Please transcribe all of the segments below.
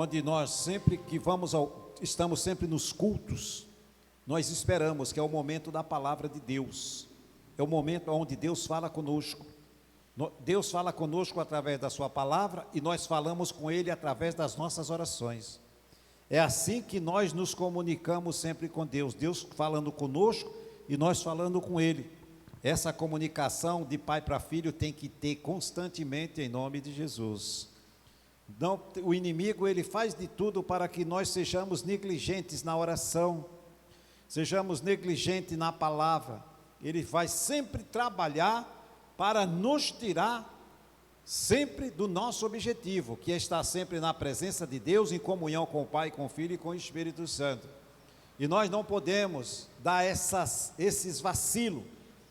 onde nós sempre que estamos sempre nos cultos, nós esperamos que é o momento da palavra de Deus, é o momento onde Deus fala conosco. Deus fala conosco através da sua palavra e nós falamos com Ele através das nossas orações. É assim que nós nos comunicamos sempre com Deus, Deus falando conosco e nós falando com Ele. Essa comunicação de pai para filho tem que ter constantemente em nome de Jesus. Não, o inimigo ele faz de tudo para que nós sejamos negligentes na oração, sejamos negligentes na palavra. Ele vai sempre trabalhar para nos tirar sempre do nosso objetivo, que é estar sempre na presença de Deus, em comunhão com o Pai, com o Filho e com o Espírito Santo. E nós não podemos dar esses vacilos,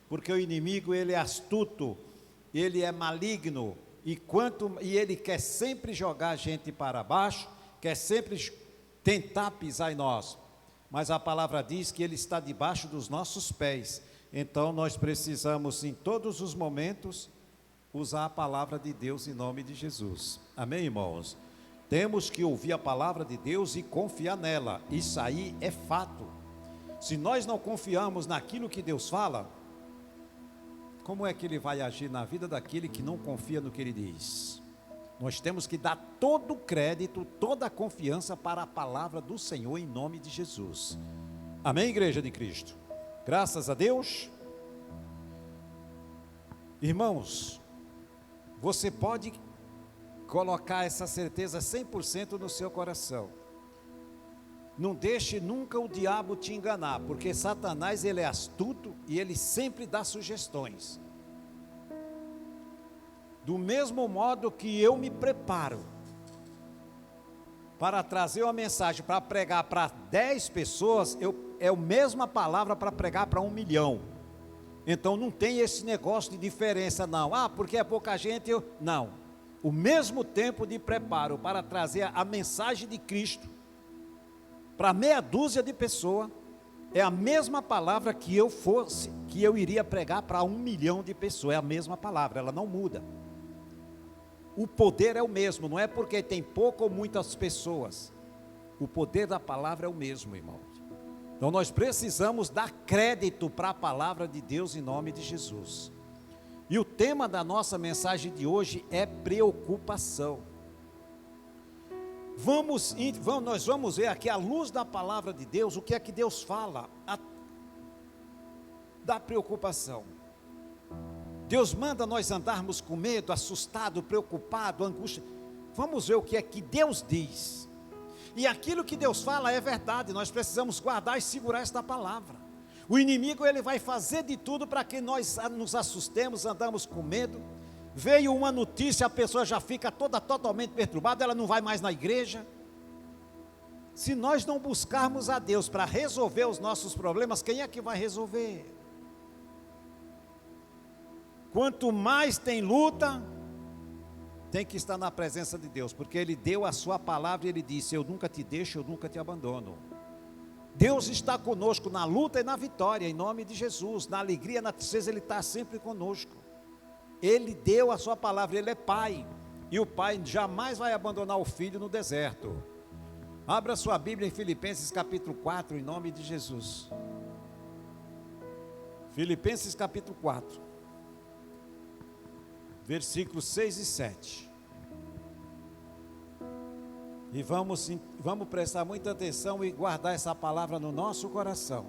porque o inimigo ele é astuto, ele é maligno, e ele quer sempre jogar a gente para baixo, quer sempre tentar pisar em nós, mas a palavra diz que ele está debaixo dos nossos pés. Então nós precisamos em todos os momentos usar a palavra de Deus em nome de Jesus, amém, irmãos? Temos que ouvir a palavra de Deus e confiar nela, isso aí é fato. Se nós não confiamos naquilo que Deus fala, como é que Ele vai agir na vida daquele que não confia no que Ele diz? Nós temos que dar todo o crédito, toda a confiança para a palavra do Senhor em nome de Jesus, amém, igreja de Cristo? Graças a Deus. Irmãos, você pode colocar essa certeza 100% no seu coração. Não deixe nunca o diabo te enganar, porque Satanás ele é astuto e ele sempre dá sugestões. Do mesmo modo que eu me preparo para trazer uma mensagem para pregar para 10 pessoas, é a mesma palavra para pregar para 1 milhão. Então não tem esse negócio de diferença não, porque é pouca gente, não. O mesmo tempo de preparo para trazer a mensagem de Cristo para meia dúzia de pessoas, é a mesma palavra que eu iria pregar para 1 milhão de pessoas, é a mesma palavra, ela não muda. O poder é o mesmo, não é porque tem pouco ou muitas pessoas, o poder da palavra é o mesmo, irmãos. Então nós precisamos dar crédito para a palavra de Deus em nome de Jesus. E o tema da nossa mensagem de hoje é preocupação. Nós vamos ver aqui à luz da palavra de Deus, o que é que Deus fala da preocupação. Deus manda nós andarmos com medo, assustado, preocupado, angústia. Vamos ver o que é que Deus diz. E aquilo que Deus fala é verdade, nós precisamos guardar e segurar esta palavra. O inimigo ele vai fazer de tudo para que nós nos assustemos, andamos com medo. Veio uma notícia, a pessoa já fica totalmente perturbada, ela não vai mais na igreja. Se nós não buscarmos a Deus para resolver os nossos problemas, quem é que vai resolver? Quanto mais tem luta, tem que estar na presença de Deus, porque Ele deu a sua palavra e Ele disse: eu nunca te deixo, eu nunca te abandono. Deus está conosco na luta e na vitória, em nome de Jesus, na alegria, na tristeza, Ele está sempre conosco. Ele deu a sua palavra, Ele é Pai, e o Pai jamais vai abandonar o Filho no deserto. Abra sua Bíblia em Filipenses capítulo 4, em nome de Jesus. Filipenses capítulo 4, versículos 6 e 7. E vamos prestar muita atenção e guardar essa palavra no nosso coração.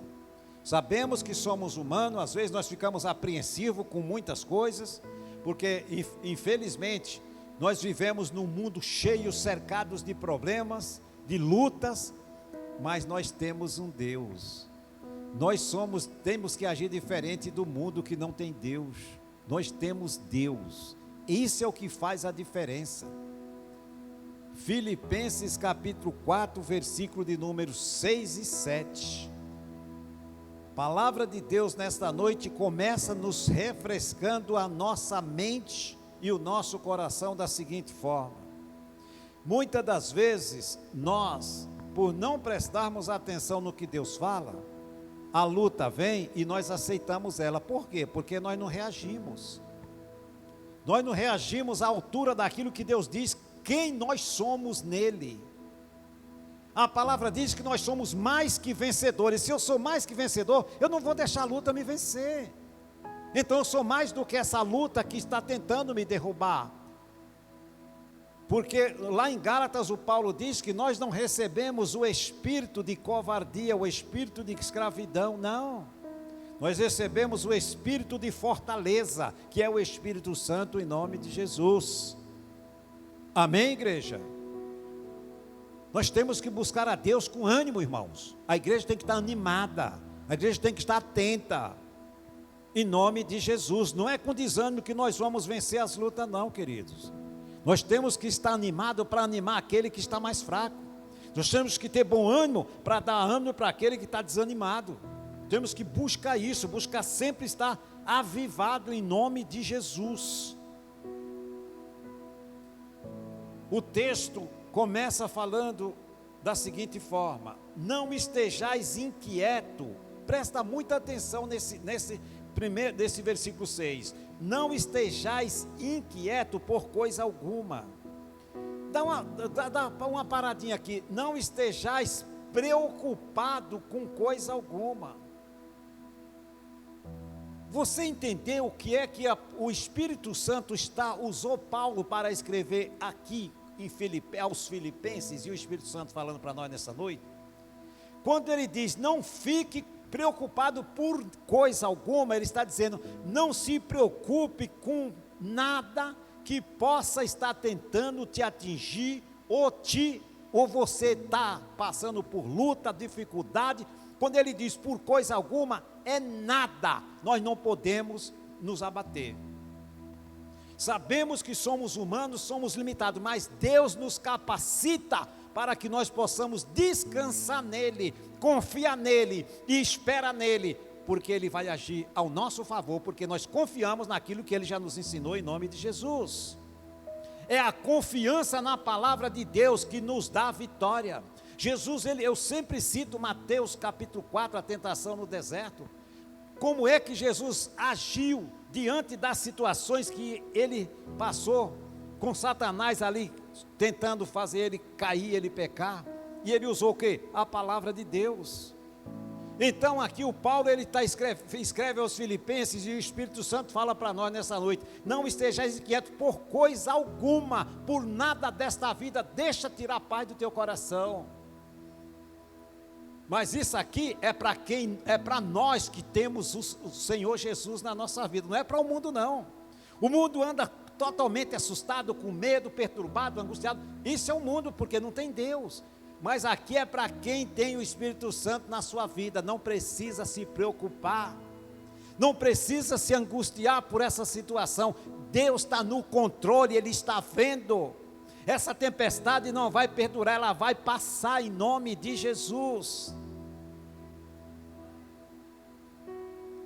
Sabemos que somos humanos, às vezes nós ficamos apreensivos com muitas coisas, porque infelizmente nós vivemos num mundo cheio, cercados de problemas, de lutas, mas nós temos um Deus. Temos que agir diferente do mundo que não tem Deus. Nós temos Deus. Isso é o que faz a diferença. Filipenses capítulo 4, versículo de números 6 e 7. A palavra de Deus nesta noite começa nos refrescando a nossa mente e o nosso coração da seguinte forma: muitas das vezes nós, por não prestarmos atenção no que Deus fala, a luta vem e nós aceitamos ela. Por quê? Porque nós não reagimos. Nós não reagimos à altura daquilo que Deus diz, quem nós somos nele. A palavra diz que nós somos mais que vencedores. Se eu sou mais que vencedor, eu não vou deixar a luta me vencer. Então eu sou mais do que essa luta que está tentando me derrubar. Porque lá em Gálatas o Paulo diz que nós não recebemos o espírito de covardia, o espírito de escravidão, não. Nós recebemos o espírito de fortaleza, que é o Espírito Santo, em nome de Jesus. Amém, igreja? Nós temos que buscar a Deus com ânimo, irmãos. A igreja tem que estar animada, a igreja tem que estar atenta, em nome de Jesus. Não é com desânimo que nós vamos vencer as lutas, não, queridos. Nós temos que estar animados para animar aquele que está mais fraco. Nós temos que ter bom ânimo para dar ânimo para aquele que está desanimado. Temos que buscar isso, buscar sempre estar avivado em nome de Jesus. O texto começa falando da seguinte forma: não estejais inquieto. Presta muita atenção nesse versículo 6. Não estejais inquieto por coisa alguma. Dá uma paradinha aqui. Não estejais preocupado com coisa alguma. Você entendeu o que é que o Espírito Santo usou Paulo para escrever aqui aos Filipenses, e o Espírito Santo falando para nós nessa noite? Quando ele diz, não fique preocupado por coisa alguma, ele está dizendo, não se preocupe com nada que possa estar tentando te atingir, ou você está passando por luta, dificuldade. Quando ele diz por coisa alguma, é nada, nós não podemos nos abater. Sabemos que somos humanos, somos limitados, mas Deus nos capacita para que nós possamos descansar nele, confiar nele e esperar nele, porque ele vai agir ao nosso favor, porque nós confiamos naquilo que ele já nos ensinou em nome de Jesus. É a confiança na palavra de Deus que nos dá a vitória. Jesus, eu sempre cito Mateus capítulo 4, a tentação no deserto. Como é que Jesus agiu diante das situações que ele passou, com Satanás ali, tentando fazer ele cair, ele pecar, e ele usou o quê? A palavra de Deus. Então aqui o Paulo, ele escreve aos Filipenses, e o Espírito Santo fala para nós nessa noite, não estejais inquietos por coisa alguma, por nada desta vida, deixa tirar a paz do teu coração. Mas isso aqui é para quem? É para nós que temos o Senhor Jesus na nossa vida, não é para o mundo não. O mundo anda totalmente assustado, com medo, perturbado, angustiado. Isso é o mundo, porque não tem Deus. Mas aqui é para quem tem o Espírito Santo na sua vida, não precisa se preocupar, não precisa se angustiar por essa situação. Deus está no controle, Ele está vendo. Essa tempestade não vai perdurar, ela vai passar em nome de Jesus.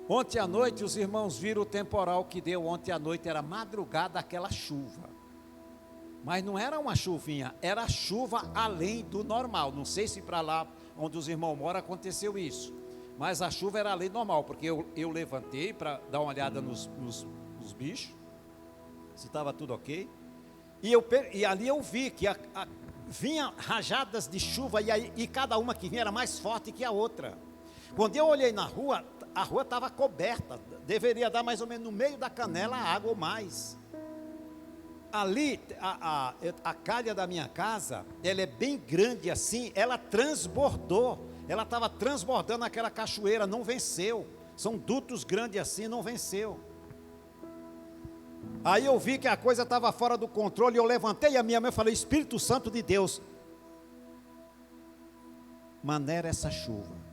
Ontem à noite os irmãos viram o temporal que deu ontem à noite, era madrugada aquela chuva. Mas não era uma chuvinha, era chuva além do normal. Não sei se para lá onde os irmãos moram aconteceu isso. Mas a chuva era além do normal, porque eu levantei para dar uma olhada nos bichos, se estava tudo ok. E ali eu vi que vinha rajadas de chuva, e cada uma que vinha era mais forte que a outra. Quando eu olhei na rua, a rua estava coberta, deveria dar mais ou menos no meio da canela a água ou mais. Ali, a calha da minha casa, ela é bem grande assim, ela transbordou, ela estava transbordando aquela cachoeira, não venceu, são dutos grandes assim, não venceu. Aí eu vi que a coisa estava fora do controle, eu levantei a minha mão e falei, Espírito Santo de Deus, maneira essa chuva.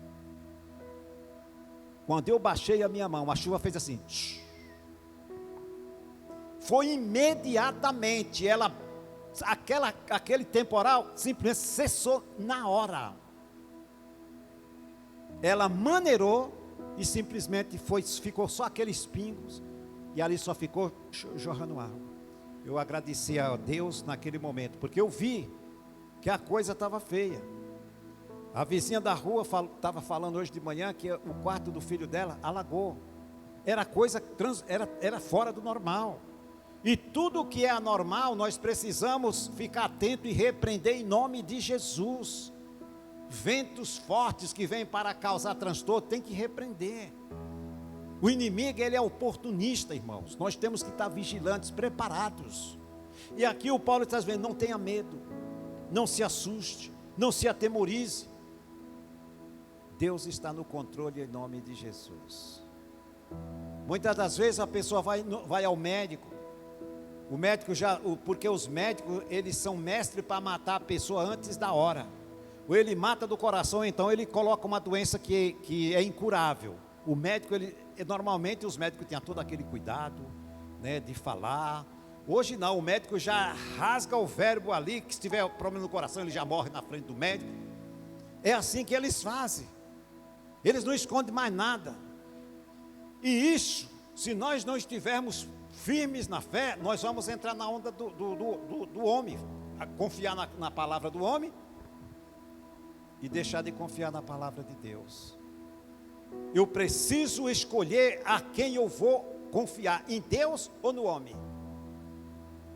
Quando eu baixei a minha mão, a chuva fez assim, foi imediatamente, aquele temporal simplesmente cessou na hora. Ela maneirou e simplesmente ficou só aqueles pingos, e ali só ficou jorrando água. Eu agradeci a Deus naquele momento, porque eu vi que a coisa estava feia. A vizinha da rua estava falando hoje de manhã que o quarto do filho dela alagou. Era coisa, era fora do normal. E tudo que é anormal, nós precisamos ficar atento e repreender em nome de Jesus. ventos fortes que vêm para causar transtorno, tem que repreender. O inimigo, ele é oportunista, irmãos. Nós temos que estar vigilantes, preparados. E aqui o Paulo está dizendo, não tenha medo, não se assuste, não se atemorize. Deus está no controle em nome de Jesus. Muitas das vezes a pessoa vai ao médico. O médico porque os médicos, eles são mestres para matar a pessoa antes da hora. Ou ele mata do coração, então ele coloca uma doença que é incurável. O médico, normalmente os médicos têm todo aquele cuidado, né, de falar. Hoje não, o médico já rasga o verbo ali, que se tiver problema no coração, ele já morre na frente do médico. É assim que eles fazem. Eles não escondem mais nada. E isso, se nós não estivermos firmes na fé, nós vamos entrar na onda do homem, a confiar na palavra do homem e deixar de confiar na palavra de Deus. Eu preciso escolher a quem eu vou confiar, em Deus ou no homem.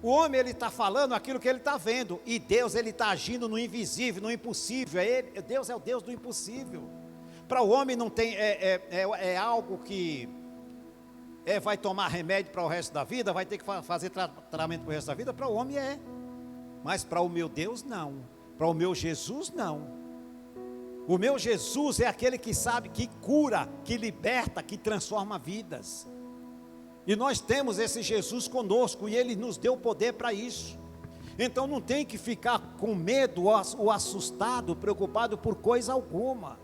O homem, ele está falando aquilo que ele está vendo, e Deus, ele está agindo no invisível, no impossível. Deus é o Deus do impossível. Para o homem não tem, é algo que vai tomar remédio para o resto da vida, vai ter que fazer tratamento para o resto da vida. Para o homem é, mas para o meu Deus não, para o meu Jesus não. O meu Jesus é aquele que sabe, que cura, que liberta, que transforma vidas. E nós temos esse Jesus conosco, e Ele nos deu poder para isso. Então não tem que ficar com medo ou assustado, preocupado por coisa alguma.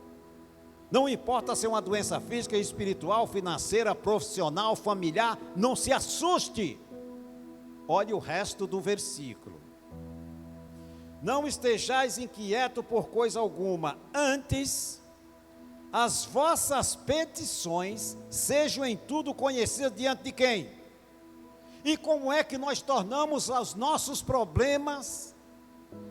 Não importa se é uma doença física, espiritual, financeira, profissional, familiar, não se assuste. Olhe o resto do versículo. Não estejais inquietos por coisa alguma, antes as vossas petições sejam em tudo conhecidas diante de quem? E como é que nós tornamos os nossos problemas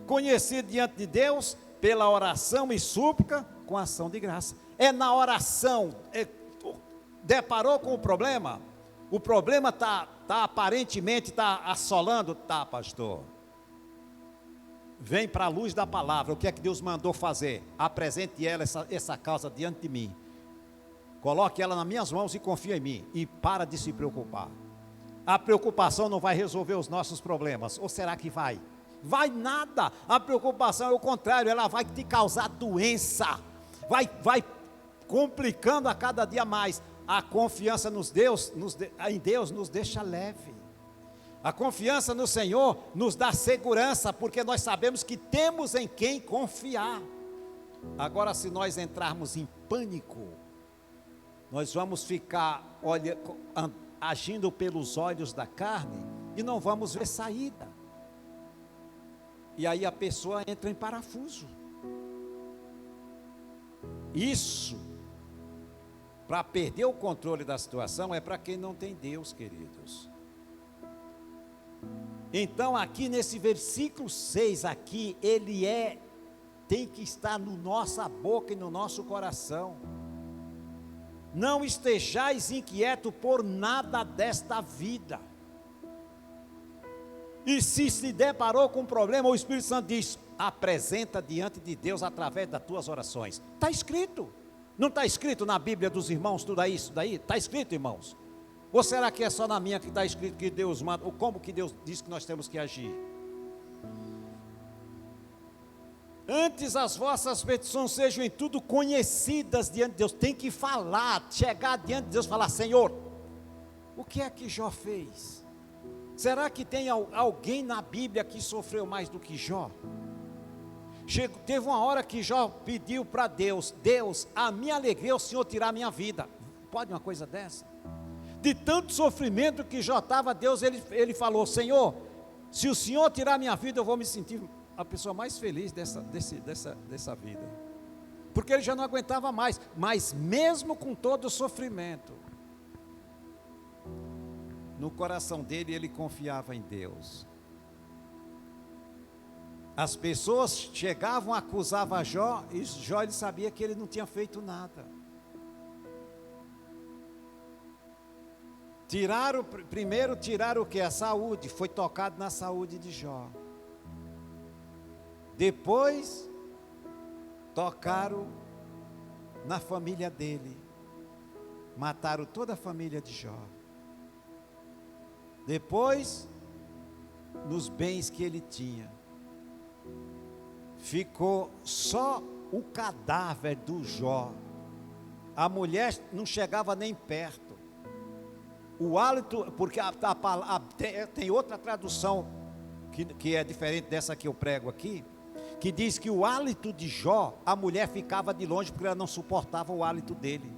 conhecidos diante de Deus? Pela oração e súplica com ação de graça. É na oração, deparou com o problema está aparentemente assolando, pastor. Vem para a luz da palavra, o que é que Deus mandou fazer? Apresente essa causa diante de mim. Coloque ela nas minhas mãos e confia em mim. E para de se preocupar. A preocupação não vai resolver os nossos problemas. Ou será que vai? Vai nada. A preocupação é o contrário, ela vai te causar doença. Vai complicando a cada dia mais. A confiança em Deus nos deixa leve. A confiança no Senhor nos dá segurança, porque nós sabemos que temos em quem confiar. Agora, se nós entrarmos em pânico, nós vamos ficar agindo pelos olhos da carne e não vamos ver saída. E aí a pessoa entra em parafuso. Isso, para perder o controle da situação, é para quem não tem Deus, queridos. Então aqui nesse versículo 6 aqui, tem que estar na nossa boca e no nosso coração. Não estejais inquietos por nada desta vida. E se deparou com um problema, o Espírito Santo diz, apresenta diante de Deus através das tuas orações. Está escrito. Não está escrito na Bíblia dos irmãos tudo isso daí? Está escrito, irmãos? Ou será que é só na minha que está escrito que Deus manda? Ou como que Deus diz que nós temos que agir? Antes as vossas petições sejam em tudo conhecidas diante de Deus. Tem que falar, chegar diante de Deus e falar, Senhor, o que é que Jó fez? Será que tem alguém na Bíblia que sofreu mais do que Jó? Teve uma hora que Jó pediu para Deus, a minha alegria é o Senhor tirar a minha vida. Pode uma coisa dessa? De tanto sofrimento que Jó estava, Deus, ele falou, Senhor, se o Senhor tirar a minha vida, eu vou me sentir a pessoa mais feliz dessa vida. Porque ele já não aguentava mais, mas mesmo com todo o sofrimento, no coração dele, ele confiava em Deus. As pessoas chegavam, acusavam Jó, e Jó ele sabia que ele não tinha feito nada. Primeiro tiraram o que? A saúde, foi tocado na saúde de Jó. Depois, tocaram na família dele, mataram toda a família de Jó. Depois, nos bens que ele tinha, ficou só o cadáver do Jó. A mulher não chegava nem perto. O hálito, porque tem outra tradução que é diferente dessa que eu prego aqui, que diz que o hálito de Jó, a mulher ficava de longe porque ela não suportava o hálito dele.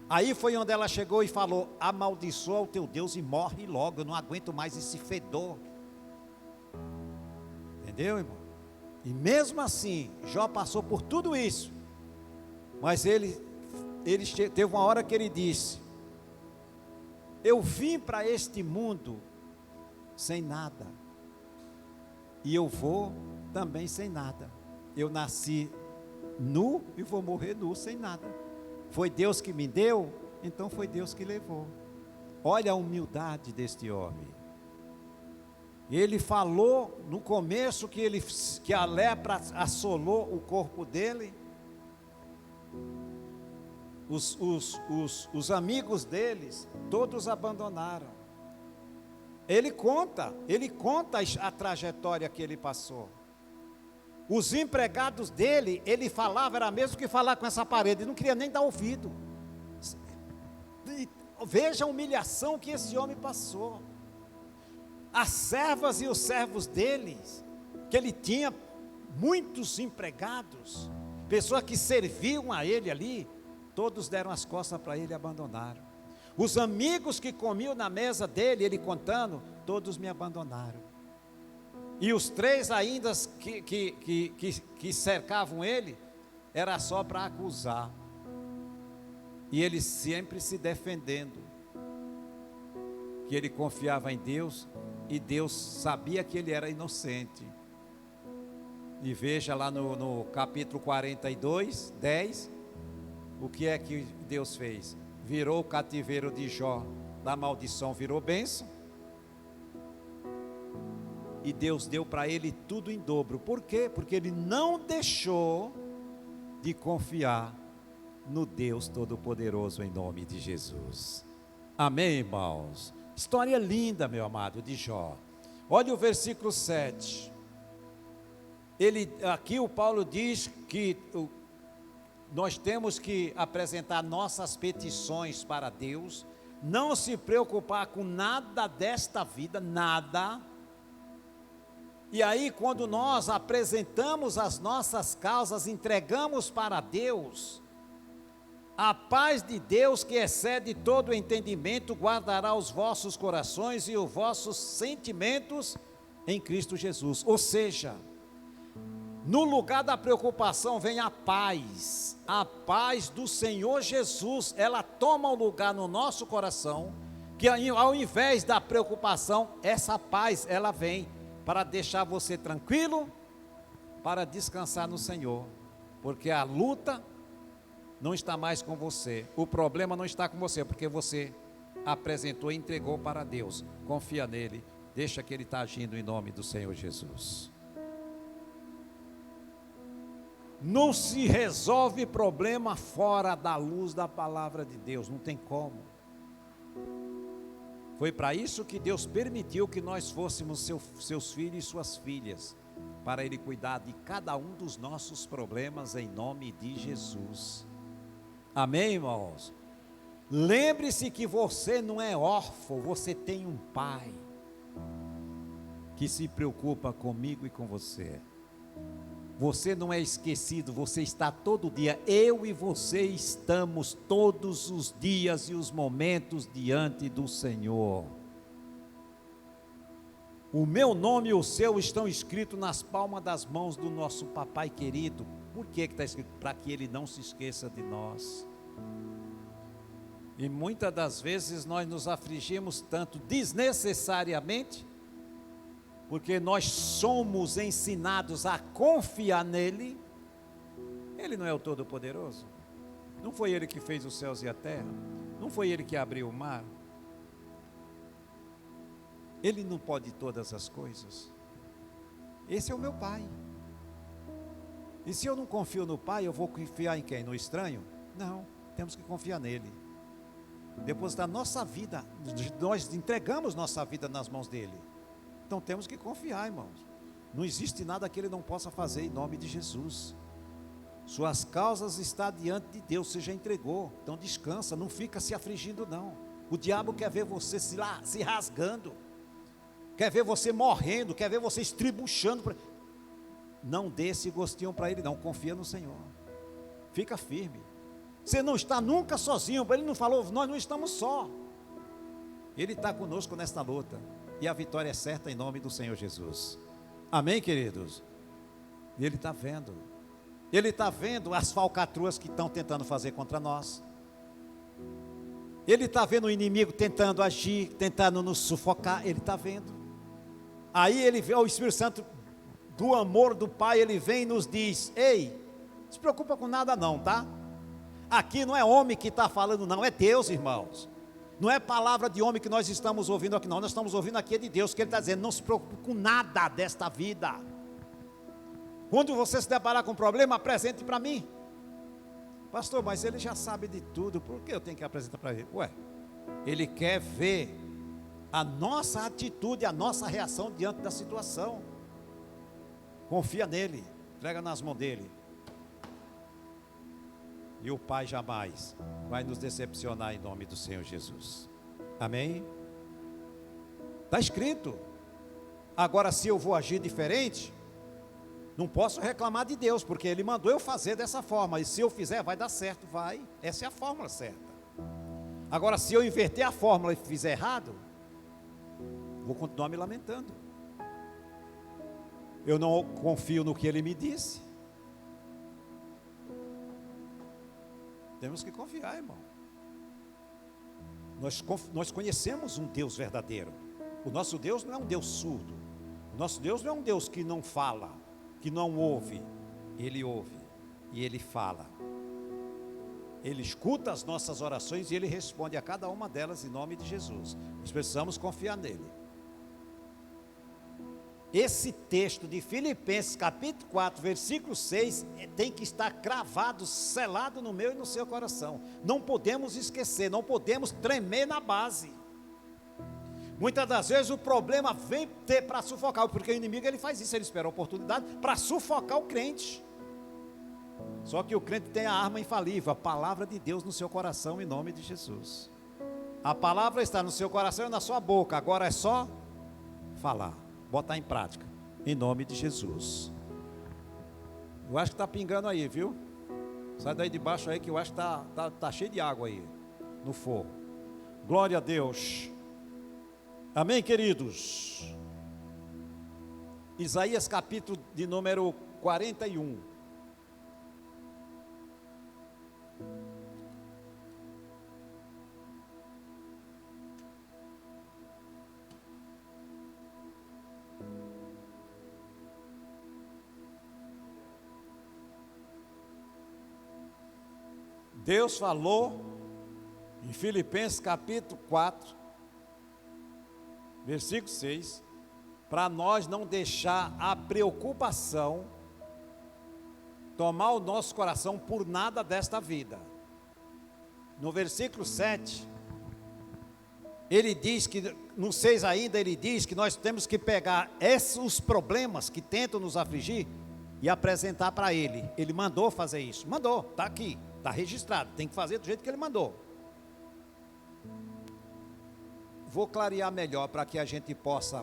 Aí foi onde ela chegou e falou: amaldiçoa o teu Deus e morre logo, eu não aguento mais esse fedor. Entendeu, irmão? E mesmo assim, Jó passou por tudo isso, mas ele teve uma hora que ele disse: eu vim para este mundo sem nada, e eu vou também sem nada. Eu nasci nu e vou morrer nu, sem nada. Foi Deus que me deu, então foi Deus que levou. Olha a humildade deste homem. Ele falou no começo que a lepra assolou o corpo dele. Os amigos deles, todos abandonaram. Ele conta a trajetória que ele passou. Os empregados dele, ele falava, era mesmo que falar com essa parede, ele não queria nem dar ouvido. Veja a humilhação que esse homem passou. As servas e os servos deles, que ele tinha muitos empregados, pessoas que serviam a ele ali, todos deram as costas para ele e abandonaram. Os amigos que comiam na mesa dele, ele contando, todos me abandonaram. E os 3 ainda que cercavam ele, era só para acusar. E ele sempre se defendendo, que ele confiava em Deus, e Deus sabia que ele era inocente. E veja lá no capítulo 42, 10, o que é que Deus fez? Virou o cativeiro de Jó da maldição, virou bênção. E Deus deu para ele tudo em dobro. Por quê? Porque ele não deixou de confiar no Deus Todo-Poderoso, em nome de Jesus. Amém, irmãos? História linda, meu amado, de Jó. Olha o versículo 7. Aqui o Paulo diz que nós temos que apresentar nossas petições para Deus, não se preocupar com nada desta vida, nada. E aí, quando nós apresentamos as nossas causas, entregamos para Deus, a paz de Deus, que excede todo o entendimento, guardará os vossos corações e os vossos sentimentos em Cristo Jesus. Ou seja, no lugar da preocupação vem a paz do Senhor Jesus, ela toma o lugar no nosso coração, que ao invés da preocupação, essa paz, ela vem para deixar você tranquilo, para descansar no Senhor, porque a luta não está mais com você, o problema não está com você, porque você apresentou e entregou para Deus. Confia nele, deixa que ele está agindo em nome do Senhor Jesus. Não se resolve problema fora da luz da palavra de Deus, não tem como. Foi para isso que Deus permitiu que nós fôssemos seus filhos e suas filhas, para Ele cuidar de cada um dos nossos problemas em nome de Jesus. Amém, irmãos? Lembre-se que você não é órfão, você tem um pai que se preocupa comigo e com você. Você não é esquecido, você está todo dia, eu e você estamos todos os dias e os momentos diante do Senhor. O meu nome e o seu estão escritos nas palmas das mãos do nosso papai querido. Por que está escrito? Para que ele não se esqueça de nós. E muitas das vezes nós nos afligimos tanto desnecessariamente, porque nós somos ensinados a confiar nele. Ele não é o Todo-Poderoso? Não foi ele que fez os céus e a terra? Não foi ele que abriu o mar? Ele não pode todas as coisas? Esse é o meu pai. E se eu não confio no Pai, eu vou confiar em quem? No estranho? Não, temos que confiar nele. Depois da nossa vida, nós entregamos nossa vida nas mãos dele. Então temos que confiar, irmãos. Não existe nada que ele não possa fazer em nome de Jesus. Suas causas estão diante de Deus, você já entregou. Então descansa, não fica se afligindo não. O diabo quer ver você se rasgando, quer ver você morrendo, quer ver você estribuchando. Não dê esse gostinho para ele não, confia no Senhor. Fica firme. Você não está nunca sozinho, ele não falou, nós não estamos só. Ele está conosco nesta luta. E a vitória é certa em nome do Senhor Jesus. Amém, queridos? E ele está vendo. Ele está vendo as falcatruas que estão tentando fazer contra nós. Ele está vendo o inimigo tentando agir, tentando nos sufocar. Ele está vendo. Aí ele vê o Espírito Santo do amor do Pai, ele vem e nos diz: ei, não se preocupa com nada não, tá? Aqui não é homem que está falando não, é Deus, irmãos. Não é palavra de homem que nós estamos ouvindo aqui não, nós estamos ouvindo aqui é de Deus, que ele está dizendo: não se preocupe com nada desta vida. Quando você se deparar com um problema, apresente para mim. Pastor, mas ele já sabe de tudo, por que eu tenho que apresentar para ele? Ué, ele quer ver a nossa atitude, a nossa reação diante da situação. Confia nele, entrega nas mãos dele. E o Pai jamais vai nos decepcionar em nome do Senhor Jesus. Amém? Está escrito. Agora, se eu vou agir diferente, não posso reclamar de Deus, porque Ele mandou eu fazer dessa forma. E se eu fizer, vai dar certo, vai. Essa é a fórmula certa. Agora, se eu inverter a fórmula e fizer errado, vou continuar me lamentando. Eu não confio no que Ele me disse. Temos que confiar, irmão. Nós conhecemos um Deus verdadeiro. O nosso Deus não é um Deus surdo. O nosso Deus não é um Deus que não fala, que não ouve. Ele ouve e Ele fala. Ele escuta as nossas orações e Ele responde a cada uma delas em nome de Jesus. Nós precisamos confiar nele. Esse texto de Filipenses capítulo 4, versículo 6, tem que estar cravado, selado no meu e no seu coração. Não podemos esquecer, não podemos tremer na base. Muitas das vezes o problema vem para sufocar, porque o inimigo ele faz isso, ele espera a oportunidade para sufocar o crente. Só que o crente tem a arma infalível, a palavra de Deus no seu coração em nome de Jesus. A palavra está no seu coração e na sua boca, agora é só falar. Botar em prática, em nome de Jesus. Eu acho que está pingando aí, viu? Sai daí de baixo aí que eu acho que tá cheio de água aí, no forro. Glória a Deus. Amém, queridos? Isaías capítulo de número 41. Deus falou em Filipenses capítulo 4, versículo 6, para nós não deixar a preocupação tomar o nosso coração por nada desta vida. No versículo 7, ele diz que, no 6 ainda, ele diz que nós temos que pegar os problemas que tentam nos afligir e apresentar para ele. Ele mandou fazer isso, mandou, está aqui. Está registrado, tem que fazer do jeito que ele mandou. Vou clarear melhor para que a gente possa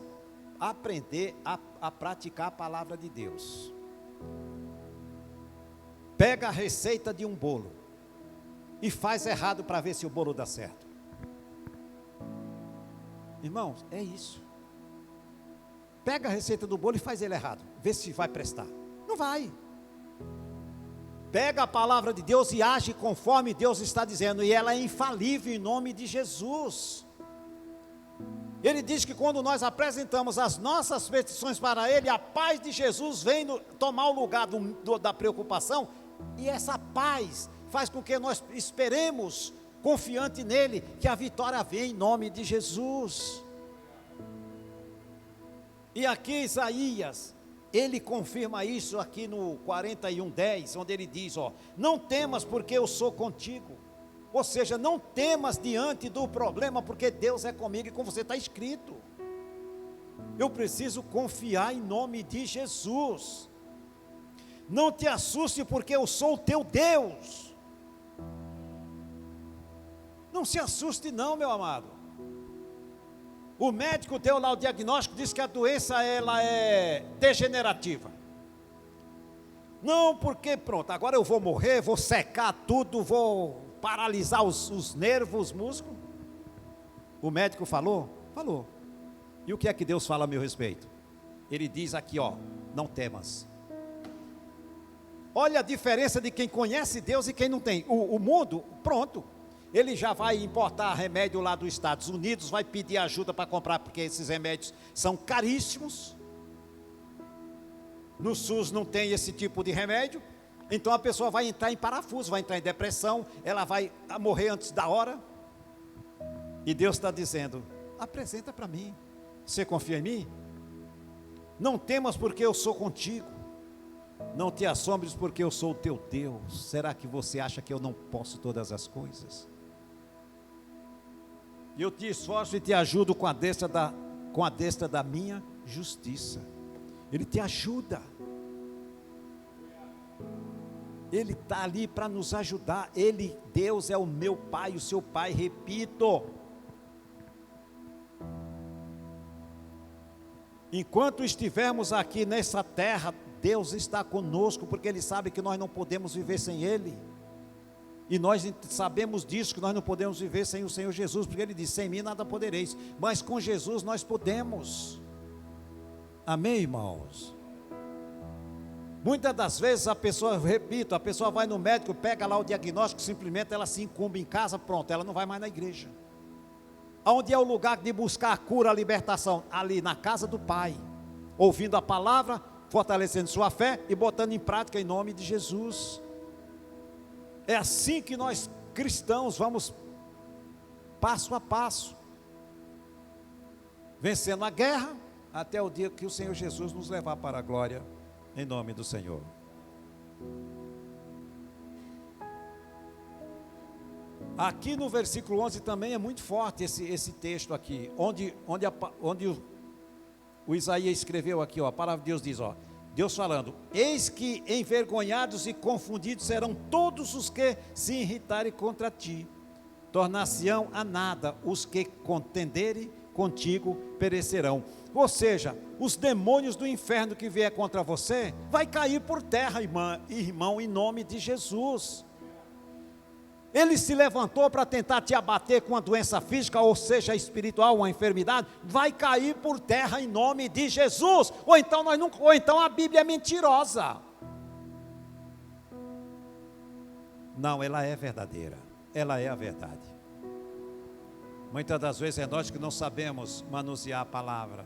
aprender a praticar a palavra de Deus. Pega a receita de um bolo e faz errado para ver se o bolo dá certo. Irmãos, é isso. Pega a receita do bolo e faz ele errado, vê se vai prestar. Não vai. Pega a palavra de Deus e age conforme Deus está dizendo, e ela é infalível em nome de Jesus. Ele diz que quando nós apresentamos as nossas petições para Ele, a paz de Jesus vem tomar o lugar da preocupação, e essa paz faz com que nós esperemos, confiante nele, que a vitória venha em nome de Jesus. E aqui Isaías, Ele confirma isso aqui no 41:10, onde ele diz, ó, não temas porque eu sou contigo. Ou seja, não temas diante do problema, porque Deus é comigo e com você, está escrito. Eu preciso confiar em nome de Jesus. Não te assuste porque eu sou o teu Deus. Não se assuste não, meu amado. O médico deu lá o diagnóstico, disse que a doença ela é degenerativa. Não, porque pronto, agora eu vou morrer, vou secar tudo, vou paralisar os nervos, os músculos. O médico falou? Falou. E o que é que Deus fala a meu respeito? Ele diz aqui, ó, não temas. Olha a diferença de quem conhece Deus e quem não tem. O mundo, pronto, ele já vai importar remédio lá dos Estados Unidos, vai pedir ajuda para comprar, porque esses remédios são caríssimos. No SUS não tem esse tipo de remédio, então a pessoa vai entrar em parafuso, vai entrar em depressão, ela vai morrer antes da hora. E Deus está dizendo, apresenta para mim, você confia em mim? Não temas porque eu sou contigo, não te assombres porque eu sou o teu Deus. Será que você acha que eu não posso todas as coisas? Eu te esforço e te ajudo com a destra da minha justiça. Ele te ajuda. Ele está ali para nos ajudar. Deus é o meu Pai, o seu Pai, repito. Enquanto estivermos aqui nessa terra, Deus está conosco, porque Ele sabe que nós não podemos viver sem Ele. E nós sabemos disso, que nós não podemos viver sem o Senhor Jesus, porque Ele disse, sem mim nada podereis, mas com Jesus nós podemos. Amém, irmãos? Muitas das vezes a pessoa, repito, a pessoa vai no médico, pega lá o diagnóstico, simplesmente ela se incumbe em casa, pronto, ela não vai mais na igreja. Onde é o lugar de buscar a cura, a libertação? Ali na casa do Pai, ouvindo a palavra, fortalecendo sua fé e botando em prática em nome de Jesus. É assim que nós cristãos vamos passo a passo, vencendo a guerra, até o dia que o Senhor Jesus nos levar para a glória, em nome do Senhor. Aqui no versículo 11 também é muito forte esse texto aqui, onde o Isaías escreveu aqui, ó, a palavra de Deus diz, ó, Deus falando, eis que envergonhados e confundidos serão todos os que se irritarem contra ti, tornar-se-ão a nada, os que contenderem contigo perecerão. Ou seja, os demônios do inferno que vier contra você, vai cair por terra, irmão, em nome de Jesus. Ele se levantou para tentar te abater com uma doença física, ou seja, espiritual, uma enfermidade, vai cair por terra em nome de Jesus. Ou então a Bíblia é mentirosa. Não, ela é verdadeira. Ela é a verdade. Muitas das vezes é nós que não sabemos manusear a palavra,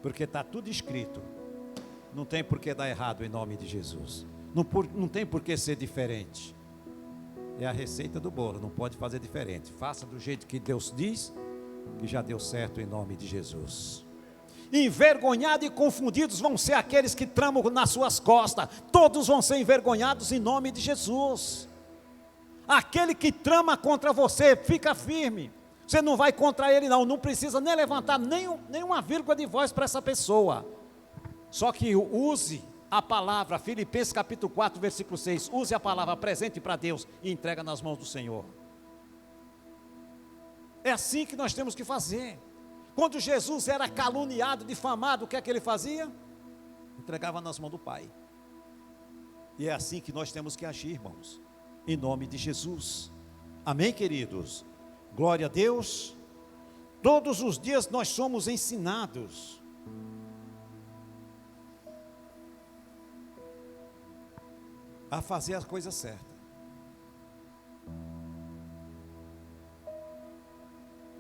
porque está tudo escrito. Não tem por que dar errado em nome de Jesus. Não tem por que ser diferente. É a receita do bolo, não pode fazer diferente. Faça do jeito que Deus diz, que já deu certo em nome de Jesus. Envergonhados e confundidos vão ser aqueles que tramam nas suas costas. Todos vão ser envergonhados em nome de Jesus. Aquele que trama contra você, fica firme. Você não vai contra ele não precisa nem levantar nenhuma vírgula de voz para essa pessoa. Só que use a palavra, Filipenses capítulo 4, versículo 6, use a palavra, presente para Deus e entrega nas mãos do Senhor. É assim que nós temos que fazer. Quando Jesus era caluniado, difamado, o que é que ele fazia? Entregava nas mãos do Pai. E é assim que nós temos que agir, irmãos, em nome de Jesus. Amém, queridos? Glória a Deus. Todos os dias nós somos ensinados a fazer a coisa certa.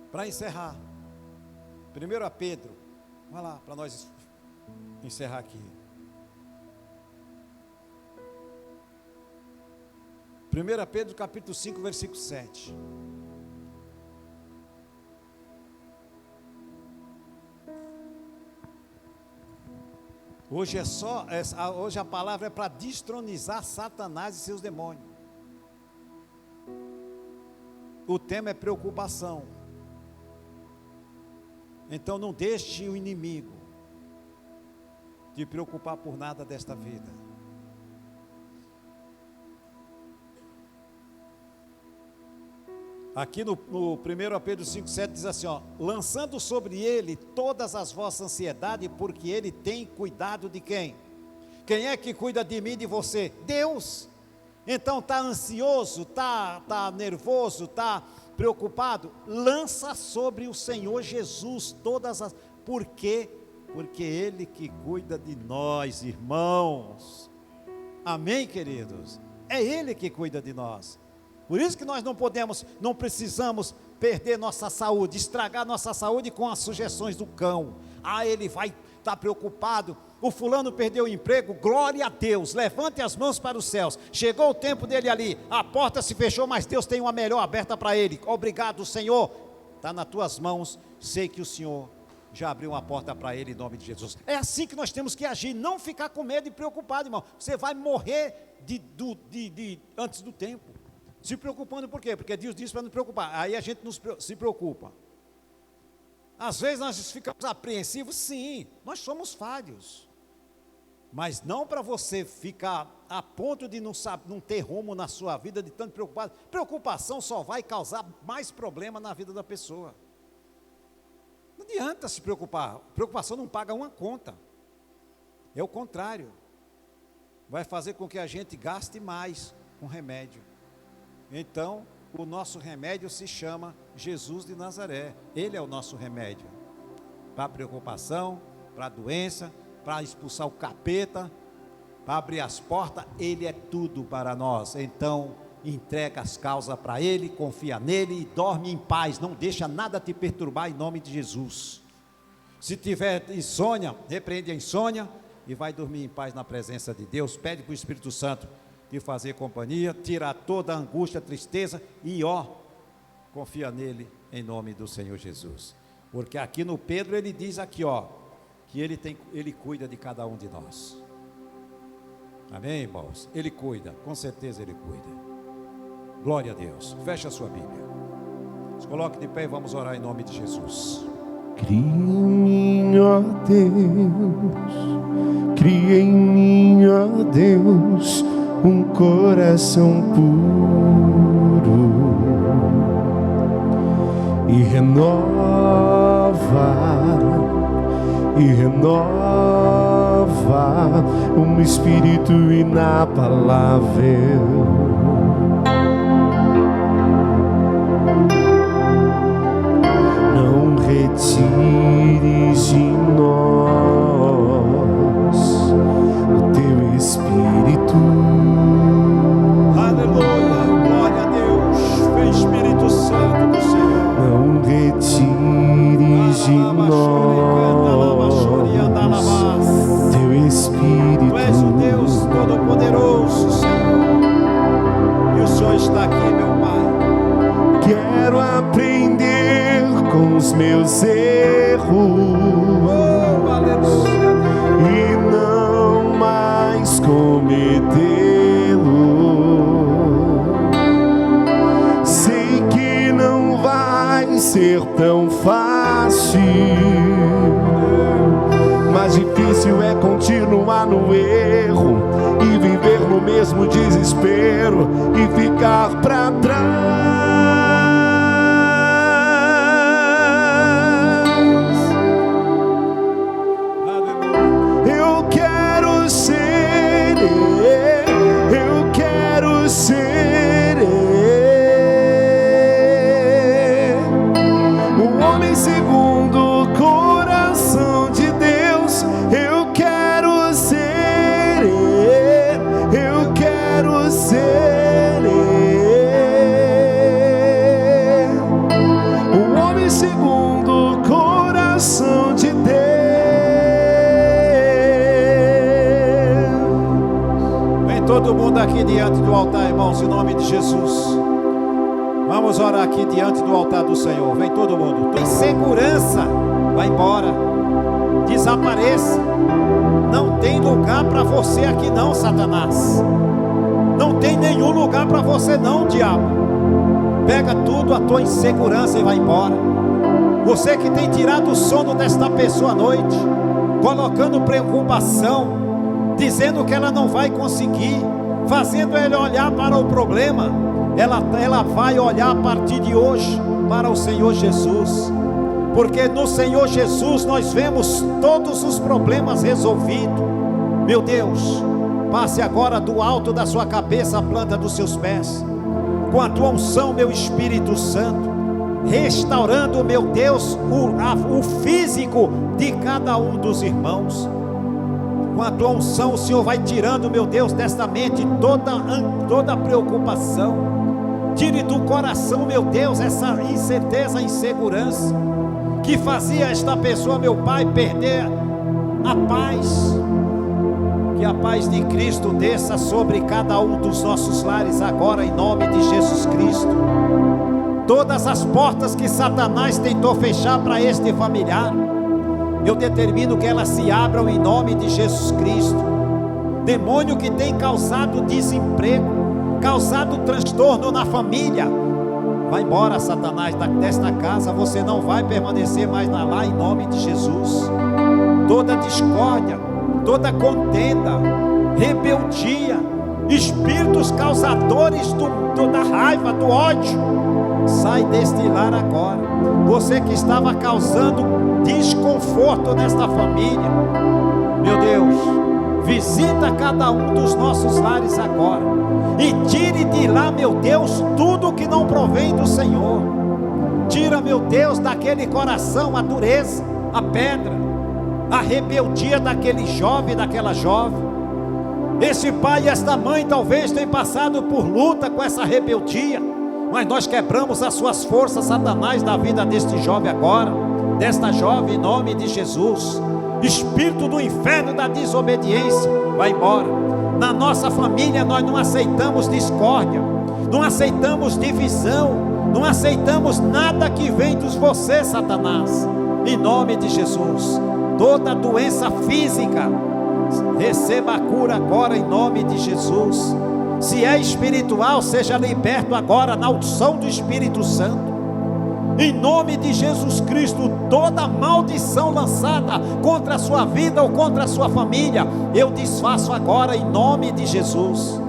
Para encerrar, 1 Pedro, vai lá, para nós encerrar aqui. 1 Pedro capítulo 5, versículo 7. Hoje hoje a palavra é para destronizar Satanás e seus demônios. O tema é preocupação. Então não deixe o inimigo te preocupar por nada desta vida. Aqui no 1 Pedro 5,7 diz assim, ó, lançando sobre ele todas as vossas ansiedades, porque ele tem cuidado de quem? Quem é que cuida de mim e de você? Deus. Então está ansioso, está nervoso, está preocupado? Lança sobre o Senhor Jesus todas as... Por quê? Porque Ele que cuida de nós, irmãos. Amém, queridos? É Ele que cuida de nós. Por isso que nós não precisamos perder nossa saúde, estragar nossa saúde com as sugestões do cão. Ele vai estar preocupado. O fulano perdeu o emprego, glória a Deus, levante as mãos para os céus. Chegou o tempo dele ali, a porta se fechou, mas Deus tem uma melhor aberta para ele. Obrigado, Senhor. Está nas tuas mãos, sei que o Senhor já abriu uma porta para ele em nome de Jesus. É assim que nós temos que agir, não ficar com medo e preocupado, irmão. Você vai morrer antes do tempo. Se preocupando por quê? Porque Deus disse para não preocupar. Aí a gente se preocupa. Às vezes nós ficamos apreensivos, sim, nós somos falhos. Mas não para você ficar a ponto de não ter rumo na sua vida, de tanto preocupado. Preocupação só vai causar mais problema na vida da pessoa. Não adianta se preocupar. Preocupação não paga uma conta. É o contrário. Vai fazer com que a gente gaste mais com remédio. Então, o nosso remédio se chama Jesus de Nazaré. Ele é o nosso remédio. Para a preocupação, para a doença, para expulsar o capeta, para abrir as portas, Ele é tudo para nós. Então, entrega as causas para Ele, confia nele e dorme em paz. Não deixa nada te perturbar em nome de Jesus. Se tiver insônia, repreende a insônia e vai dormir em paz na presença de Deus. Pede para o Espírito Santo de fazer companhia, tirar toda a angústia, tristeza e confia nele em nome do Senhor Jesus. Porque aqui no Pedro ele diz aqui que ele cuida de cada um de nós. Amém, irmãos? Ele cuida, com certeza ele cuida. Glória a Deus. Feche a sua Bíblia. Se coloque de pé e vamos orar em nome de Jesus. Cria em mim, ó Deus, cria em mim, ó Deus, um coração puro e renova um espírito inabalável. Não retires de nós o teu espírito. Aleluia, glória a Deus. Vem Espírito Santo do Senhor. Não retires de nós teu espírito. Tu és o Deus Todo-Poderoso, Senhor. E o Senhor está aqui, meu Pai. Quero aprender com os meus erros e não mais cometê-lo. Sei que não vai ser tão fácil, mas difícil é continuar no erro e viver no mesmo desespero e ficar para trás. Um homem segundo o coração de Deus. Eu quero ser, eu quero ser um homem segundo o coração de Deus. Vem todo mundo aqui diante do altar, irmãos, em nome de Jesus. Vamos orar aqui diante do altar do Senhor. Vem todo mundo. Tem segurança. Vai embora. Desapareça. Não tem lugar para você aqui não, Satanás. Não tem nenhum lugar para você não, diabo. Pega tudo a tua insegurança e vai embora. Você que tem tirado o sono desta pessoa à noite, colocando preocupação, dizendo que ela não vai conseguir, fazendo ele olhar para o problema, ela vai olhar a partir de hoje para o Senhor Jesus, porque no Senhor Jesus nós vemos todos os problemas resolvidos. Meu Deus, passe agora do alto da sua cabeça à planta dos seus pés, com a tua unção, meu Espírito Santo, restaurando, meu Deus, o físico de cada um dos irmãos. Com a tua unção, o Senhor vai tirando, meu Deus, desta mente toda preocupação. Tire do coração, meu Deus, essa incerteza, insegurança que fazia esta pessoa, meu Pai, perder a paz. Que a paz de Cristo desça sobre cada um dos nossos lares agora, em nome de Jesus Cristo. Todas as portas que Satanás tentou fechar para este familiar, eu determino que elas se abram em nome de Jesus Cristo. Demônio que tem causado desemprego, causado transtorno na família, vai embora, Satanás, desta casa. Você não vai permanecer mais lá, em nome de Jesus. Toda discórdia, toda contenda, rebeldia, espíritos causadores da raiva, do ódio, sai deste lar agora. Você que estava causando desconforto nesta família, meu Deus, visita cada um dos nossos lares agora e tire de lá, meu Deus, tudo que não provém do Senhor. Tira, meu Deus, daquele coração a dureza, a pedra, a rebeldia daquele jovem, daquela jovem. Esse pai e esta mãe talvez tenham passado por luta com essa rebeldia, mas nós quebramos as suas forças, Satanás, da vida deste jovem agora, desta jovem, em nome de Jesus. Espírito do inferno da desobediência, vai embora. Na nossa família nós não aceitamos discórdia, não aceitamos divisão, não aceitamos nada que vem de você, Satanás, em nome de Jesus. Toda doença física, receba a cura agora em nome de Jesus. Se é espiritual, seja liberto agora na unção do Espírito Santo. Em nome de Jesus Cristo, toda maldição lançada contra a sua vida ou contra a sua família, eu desfaço agora em nome de Jesus.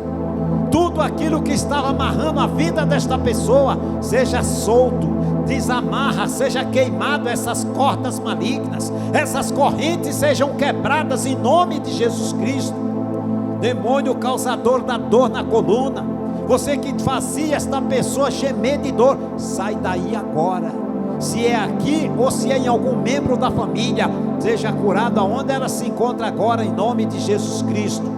Tudo aquilo que estava amarrando a vida desta pessoa, seja solto, desamarra, seja queimado essas cordas malignas, essas correntes sejam quebradas em nome de Jesus Cristo. Demônio causador da dor na coluna, você que fazia esta pessoa gemer de dor, sai daí agora. Se é aqui ou se é em algum membro da família, seja curado aonde ela se encontra agora em nome de Jesus Cristo.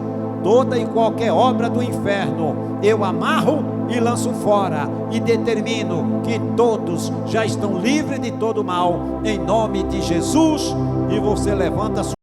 Toda e qualquer obra do inferno eu amarro e lanço fora, e determino que todos já estão livres de todo mal, em nome de Jesus. E você levanta a sua